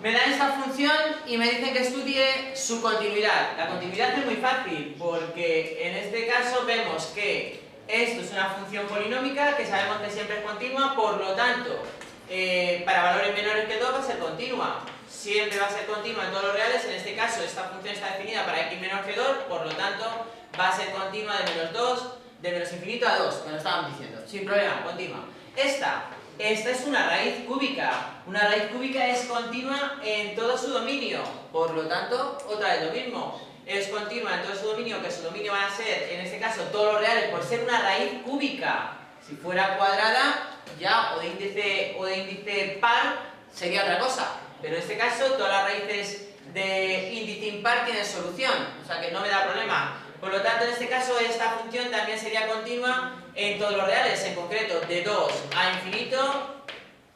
Me dan esta función y me dicen que estudie su continuidad. La continuidad es muy fácil porque en este caso vemos que esto es una función polinómica que sabemos que siempre es continua, por lo tanto, para valores menores que 2 va a ser continua. Siempre va a ser continua en todos los reales, en este caso esta función está definida para x menor que 2, por lo tanto va a ser continua de menos 2, de menos infinito a 2, me lo estaban diciendo, sin problema, continua. Esta es una raíz cúbica. Una raíz cúbica es continua en todo su dominio, por lo tanto, otra vez lo mismo. Es continua en todo su dominio, que su dominio van a ser, en este caso, todos los reales, por ser una raíz cúbica. Si fuera cuadrada, ya, o de índice par, sería otra cosa. Pero en este caso, todas las raíces de índice impar tienen solución, o sea que no me da problema. Por lo tanto, en este caso, esta función también sería continua en todos los reales, en concreto, de 2 a infinito,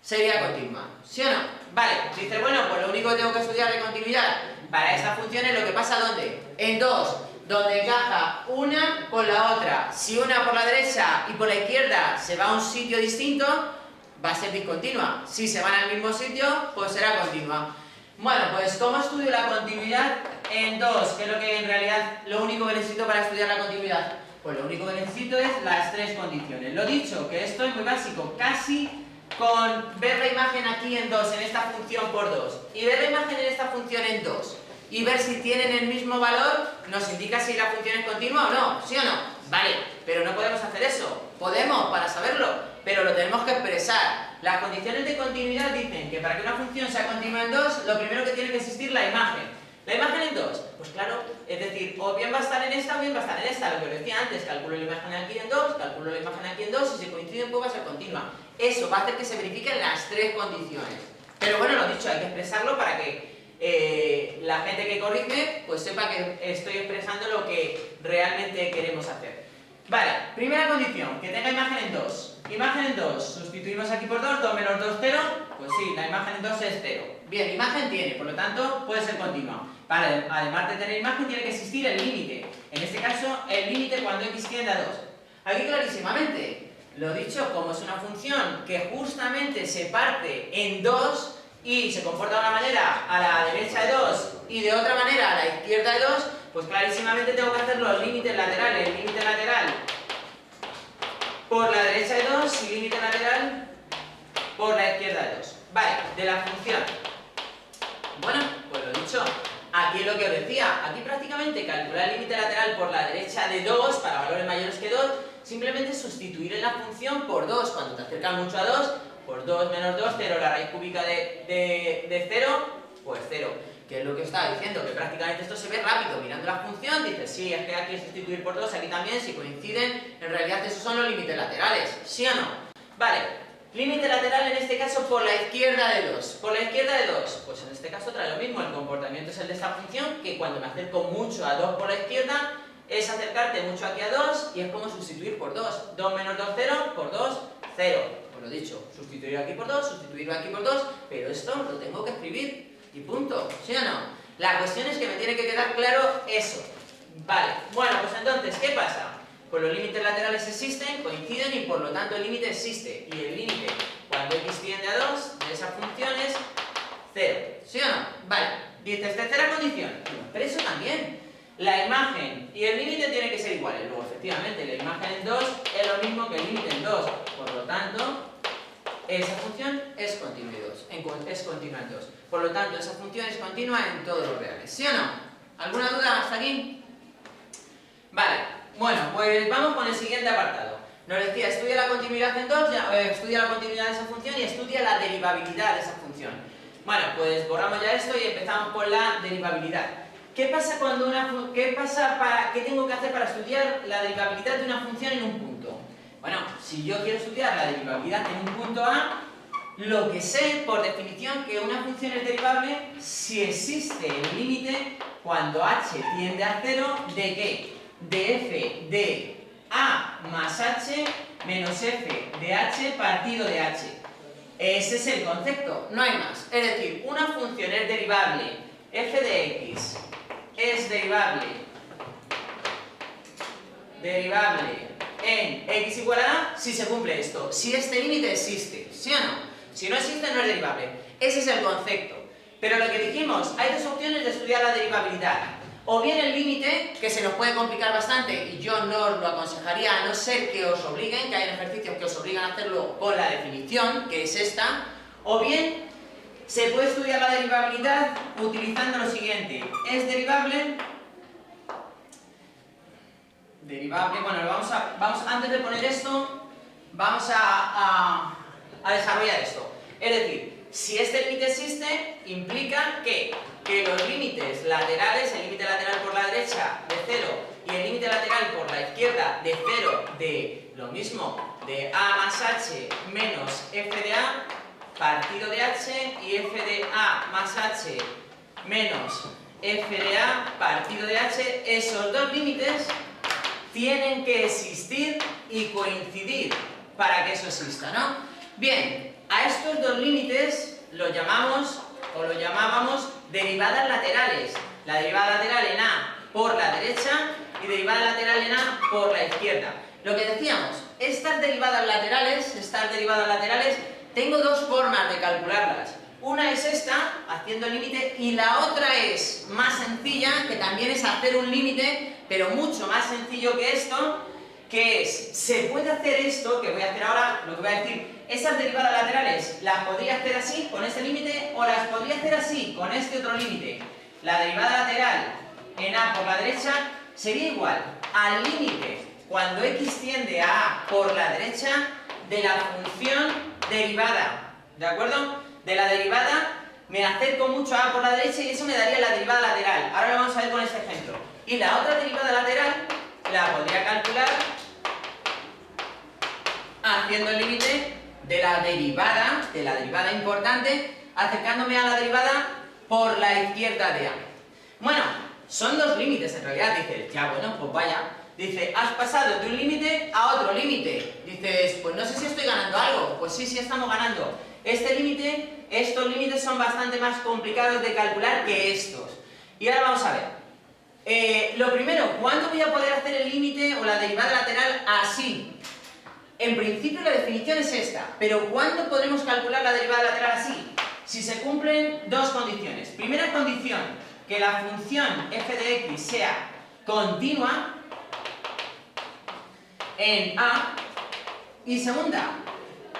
sería continua. ¿Sí o no? Vale, dices, bueno, pues lo único que tengo que estudiar de continuidad para esta función es lo que pasa ¿dónde? En 2, donde encaja una con la otra. Si una por la derecha y por la izquierda se va a un sitio distinto, va a ser discontinua. Si se van al mismo sitio, pues será continua. Bueno, pues ¿cómo estudio la continuidad en 2? Que es lo que en realidad, lo único que necesito para estudiar la continuidad. Pues lo único que necesito es las tres condiciones. Lo dicho, que esto es muy básico, casi con ver la imagen aquí en 2, en esta función por 2, y ver la imagen en esta función en 2, y ver si tienen el mismo valor, nos indica si la función es continua o no, ¿sí o no? Vale, pero no podemos hacer eso. Podemos para saberlo, pero lo tenemos que expresar. Las condiciones de continuidad dicen que para que una función sea continua en 2, lo primero que tiene que existir la imagen. ¿La imagen en 2? Pues claro, es decir, o bien va a estar en esta o bien va a estar en esta. Lo que os decía antes, calculo la imagen aquí en 2, calculo la imagen aquí en 2, y si coinciden pues va a ser continua. Eso va a hacer que se verifiquen las tres condiciones. Pero bueno, lo dicho, hay que expresarlo para que la gente que corrige pues sepa que estoy expresando lo que realmente queremos hacer. Vale, primera condición, que tenga imagen en 2. Imagen en 2, sustituimos aquí por 2, 2 menos 2, 0. Pues sí, la imagen en 2 es 0. Bien, imagen tiene, por lo tanto puede ser continua. Vale, además de tener imagen tiene que existir el límite. En este caso, el límite cuando x tiende a 2. Aquí clarísimamente, lo dicho, como es una función que justamente se parte en 2 y se comporta de una manera a la derecha de 2 y de otra manera a la izquierda de 2, pues clarísimamente tengo que hacer los límites laterales. El límite lateral por la derecha de 2 y límite lateral por la izquierda de 2. Vale, de la función. Bueno, pues lo dicho, aquí es lo que os decía. Aquí prácticamente calcular el límite lateral por la derecha de 2 para valores mayores que 2, simplemente sustituir en la función por 2. Cuando te acercas mucho a 2, por 2 menos 2, 0, la raíz cúbica de 0, pues 0. ¿Qué es lo que estaba diciendo? Que prácticamente esto se ve rápido. Mirando la función, dices, sí, es que aquí es sustituir por 2, aquí también, si coinciden, en realidad esos son los límites laterales, ¿sí o no? Vale, límite lateral en este caso por la izquierda de 2. ¿Por la izquierda de 2? Pues en este caso trae lo mismo, el comportamiento es el de esta función, que cuando me acerco mucho a 2 por la izquierda, es acercarte mucho aquí a 2, y es como sustituir por 2. 2 menos 2, 0, por 2, 0. Pues lo dicho, sustituir aquí por 2, sustituir aquí por 2, pero esto lo tengo que escribir. Y punto, ¿sí o no? La cuestión es que me tiene que quedar claro eso. Vale, bueno, pues entonces, ¿qué pasa? Pues los límites laterales existen, coinciden y por lo tanto el límite existe. Y el límite, cuando x tiende a 2, de esa función es 0. ¿Sí o no? Vale, dices, tercera condición. Pero eso también. La imagen y el límite tienen que ser iguales. Luego, efectivamente, la imagen en 2 es lo mismo que el límite en 2. Por lo tanto, esa función es continua en 2. Por lo tanto, esa función es continua en todos los reales. ¿Sí o no? ¿Alguna duda hasta aquí? Vale. Bueno, pues vamos con el siguiente apartado. Nos decía, estudia la continuidad en 2, estudia la continuidad de esa función y estudia la derivabilidad de esa función. Bueno, pues borramos ya esto y empezamos con la derivabilidad. ¿Qué pasa qué tengo que hacer para estudiar la derivabilidad de una función en un punto? Bueno, si yo quiero estudiar la derivabilidad en un punto A, lo que sé, por definición, que una función es derivable si existe el límite cuando h tiende a 0 de ¿qué? De f de a más h menos f de h partido de h. Ese es el concepto, no hay más. Es decir, una función es derivable, f de x es derivable en x igual a a si se cumple esto, si este límite existe, ¿sí o no? Si no existe, no es derivable. Ese es el concepto. Pero lo que dijimos, hay dos opciones de estudiar la derivabilidad. O bien el límite, que se nos puede complicar bastante, y yo no os lo aconsejaría a no ser que os obliguen, que hay ejercicios que os obligan a hacerlo con la definición, que es esta, o bien se puede estudiar la derivabilidad utilizando lo siguiente. Es derivable, bueno, antes de poner esto, vamos a desarrollar esto. Es decir, si este límite existe, implica que los límites laterales, el límite lateral por la derecha de 0 y el límite lateral por la izquierda de 0 de lo mismo, de a más h menos f de a partido de h y f de a más h menos f de a partido de h, esos dos límites tienen que existir y coincidir para que eso exista, ¿no? Bien, a estos dos límites los llamamos o lo llamábamos derivadas laterales. La derivada lateral en a por la derecha y derivada lateral en a por la izquierda. Lo que decíamos, estas derivadas laterales, tengo dos formas de calcularlas. Una es esta, haciendo el límite, y la otra es más sencilla, que también es hacer un límite, pero mucho más sencillo que esto, que es, se puede hacer esto, que voy a hacer ahora, lo que voy a decir, esas derivadas laterales las podría hacer así, con este límite, o las podría hacer así, con este otro límite. La derivada lateral en a por la derecha sería igual al límite, cuando x tiende a por la derecha, de la función derivada, ¿de acuerdo? De la derivada me acerco mucho a por la derecha y eso me daría la derivada lateral. Ahora lo vamos a ver con este ejemplo. Y la otra derivada lateral la podría calcular haciendo el límite de la derivada importante, acercándome a la derivada por la izquierda de a. Bueno, son dos límites en realidad. Dices, ya bueno, pues vaya. Dice, has pasado de un límite a otro límite. Dices, pues no sé si estoy ganando algo. Pues sí, sí estamos ganando. Estos límites son bastante más complicados de calcular que estos. Y ahora vamos a ver. Lo primero, ¿cuándo voy a poder hacer el límite o la derivada lateral así? En principio la definición es esta, pero ¿cuándo podremos calcular la derivada lateral así? Si se cumplen dos condiciones. Primera condición, que la función f de x sea continua en a. Y segunda,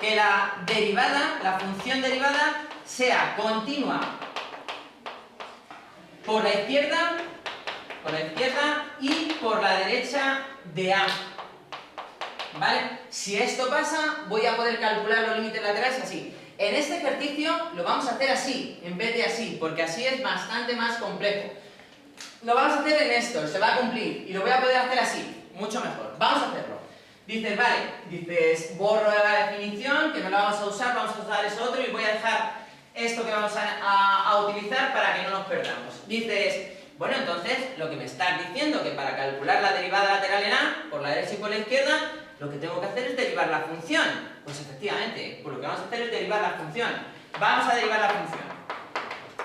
que la función derivada sea continua por la izquierda y por la derecha de a. ¿Vale? Si esto pasa, voy a poder calcular los límites laterales así. En este ejercicio lo vamos a hacer así, en vez de así, porque así es bastante más complejo. Lo vamos a hacer en esto, se va a cumplir, y lo voy a poder hacer así, mucho mejor. Vamos a hacerlo. Dices, vale, borro la definición, que no la vamos a usar eso otro, y voy a dejar esto que vamos a utilizar para que no nos perdamos. Dices, bueno, entonces, lo que me estás diciendo, que para calcular la derivada lateral en a, por la derecha y por la izquierda, lo que tengo que hacer es derivar la función. Pues efectivamente, pues lo que vamos a hacer es derivar la función. Vamos a derivar la función.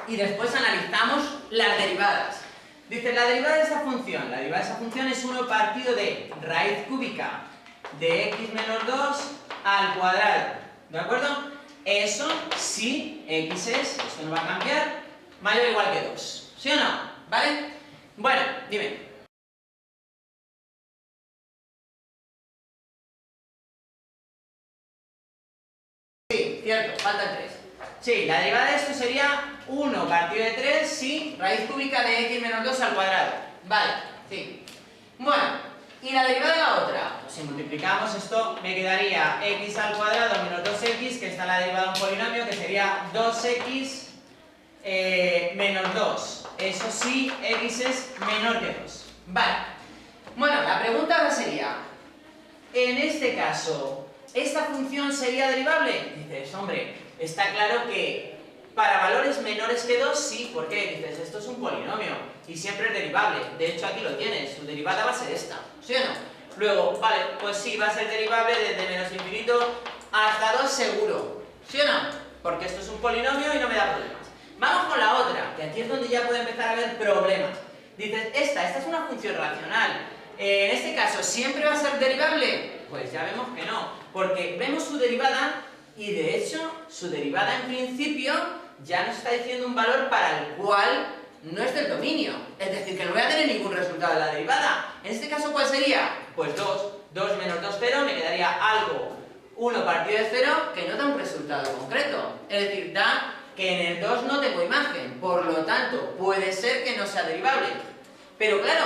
Y después analizamos las derivadas. Dice, la derivada de esa función es 1 partido de raíz cúbica de x menos 2 al cuadrado. ¿De acuerdo? Eso, si x es, esto no va a cambiar, mayor o igual que 2. ¿Sí o no? ¿Vale? Bueno, dime. Sí, cierto, faltan 3. Sí, la derivada de esto sería 1 partido de 3 si raíz cúbica de x menos 2 al cuadrado. Vale, sí. Bueno, ¿y la derivada de la otra? Pues si multiplicamos esto me quedaría x al cuadrado menos 2x, que está en la derivada de un polinomio, que sería 2x menos 2. Eso sí, x es menor que 2. Vale. Bueno, la pregunta ahora sería, en este caso, ¿esta función sería derivable? Dices, hombre, está claro que para valores menores que 2 sí. ¿Por qué? Dices, esto es un polinomio y siempre es derivable. De hecho, aquí lo tienes, su derivada va a ser esta, ¿sí o no? Luego, vale, pues sí, va a ser derivable desde menos infinito hasta 2 seguro, ¿sí o no? Porque esto es un polinomio y no me da problemas. Vamos con la otra, que aquí es donde ya puede empezar a haber problemas. Dices, esta es una función racional. En este caso, ¿siempre va a ser derivable? Pues ya vemos que no, porque vemos su derivada y de hecho su derivada en principio ya nos está diciendo un valor para el cual no es del dominio. Es decir, que no voy a tener ningún resultado de la derivada. En este caso, ¿cuál sería? Pues 2. 2 menos 2, 0, me quedaría algo 1 partido de 0 que no da un resultado concreto. Es decir, da que en el 2 no tengo imagen. Por lo tanto, puede ser que no sea derivable. Pero claro,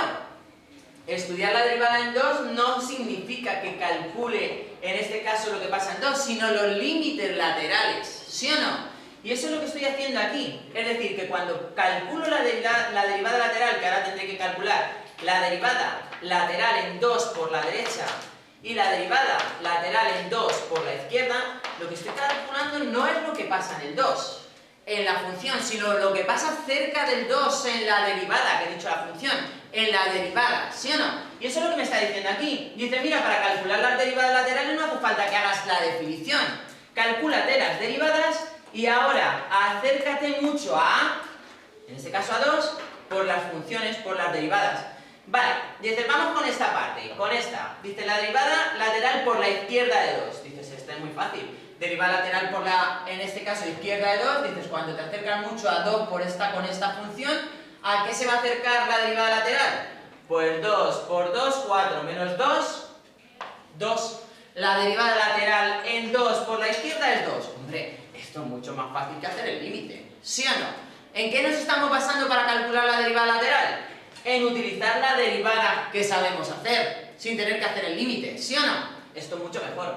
estudiar la derivada en 2 no significa que calcule, en este caso, lo que pasa en 2, sino los límites laterales. ¿Sí o no? Y eso es lo que estoy haciendo aquí. Es decir, que cuando calculo la derivada lateral, que ahora tendré que calcular la derivada lateral en 2 por la derecha y la derivada lateral en 2 por la izquierda, lo que estoy calculando no es lo que pasa en el 2, en la función, sino lo que pasa cerca del 2 en la derivada, que he dicho la función, en la derivada, ¿sí o no? Y eso es lo que me está diciendo aquí. Dice, mira, para calcular las derivadas laterales no hace falta que hagas la definición. Calcúlate las derivadas y ahora acércate mucho a, en este caso a 2, por las funciones, por las derivadas. Vale, dice, vamos con esta parte, con esta. Dice, la derivada lateral por la izquierda de 2. Dices, esta es muy fácil. Derivada lateral por la, en este caso, izquierda de 2. Dices, cuando te acercas mucho a 2 por esta, con esta función, ¿a qué se va a acercar la derivada lateral? Pues 2 por 2, 4, menos 2, 2. La derivada lateral en 2 por la izquierda es 2. Hombre, esto es mucho más fácil que hacer el límite. ¿Sí o no? ¿En qué nos estamos basando para calcular la derivada lateral? En utilizar la derivada que sabemos hacer, sin tener que hacer el límite. ¿Sí o no? Esto es mucho mejor.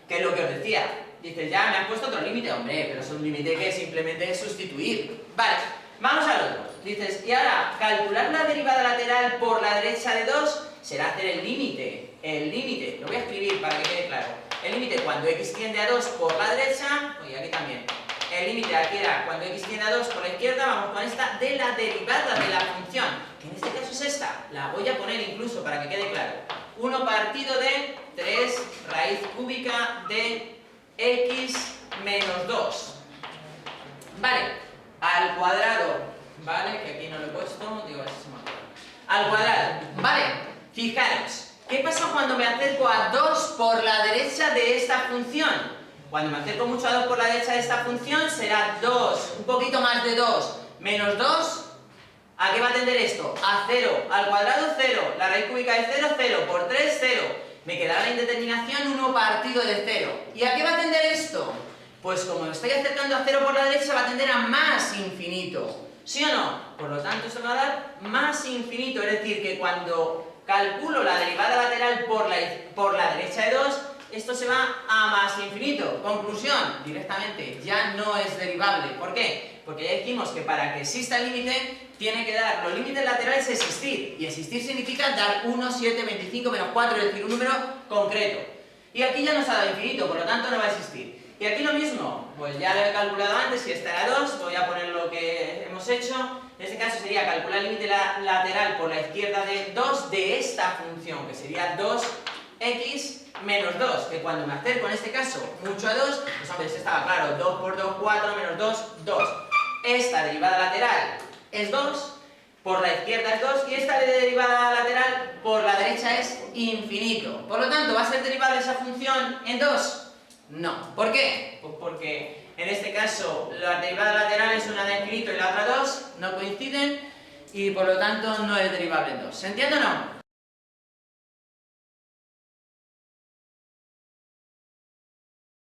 Que es lo que os decía. Dices, ya me has puesto otro límite. Hombre, pero es un límite que simplemente es sustituir. Vale, vamos al otro. Dices, y ahora, calcular la derivada lateral por la derecha de 2 será hacer el límite. El límite, lo voy a escribir para que quede claro. El límite cuando x tiende a 2 por la derecha, oye, aquí también. El límite aquí era cuando x tiende a 2 por la izquierda, vamos con esta, de la derivada de la función, que en este caso es esta. La voy a poner incluso para que quede claro. 1 partido de 3 raíz cúbica de x menos 2. Vale, al cuadrado, ¿vale? Que aquí no lo he puesto, digo, a ver si se me acuerda. Al cuadrado, ¿vale? Fijaros. ¿Qué pasa cuando me acerco a 2 por la derecha de esta función? Cuando me acerco mucho a 2 por la derecha de esta función será 2, un poquito más de 2, menos 2. ¿A qué va a tender esto? A 0. Al cuadrado 0. La raíz cúbica de 0, 0. Por 3, 0. Me quedará la indeterminación 1 partido de 0. ¿Y a qué va a tender esto? Pues como me estoy acercando a 0 por la derecha, va a tender a más infinito. ¿Sí o no? Por lo tanto, esto me va a dar más infinito. Es decir, que cuando calculo la derivada lateral por la derecha de 2, esto se va a más infinito. Conclusión, directamente, ya no es derivable. ¿Por qué? Porque ya dijimos que para que exista el límite, tiene que dar los límites laterales existir. Y existir significa dar 1, 7, 25, menos 4, es decir, un número concreto. Y aquí ya nos ha dado infinito, por lo tanto no va a existir. Y aquí lo mismo, pues ya lo he calculado antes, que esta era 2, voy a poner lo que hemos hecho. En este caso sería calcular el límite lateral por la izquierda de 2 de esta función, que sería 2x menos 2, que cuando me acerco en este caso mucho a 2, pues antes estaba claro, 2 por 2, 4, menos 2, 2. Esta derivada lateral es 2, por la izquierda es 2, y esta derivada lateral por la derecha es infinito. Por lo tanto, ¿va a ser derivable esa función en 2? No. ¿Por qué? Pues porque en este caso la derivada lateral es una de infinito y la otra 2, no coinciden, y por lo tanto no es derivable en 2. ¿Se entiende o no?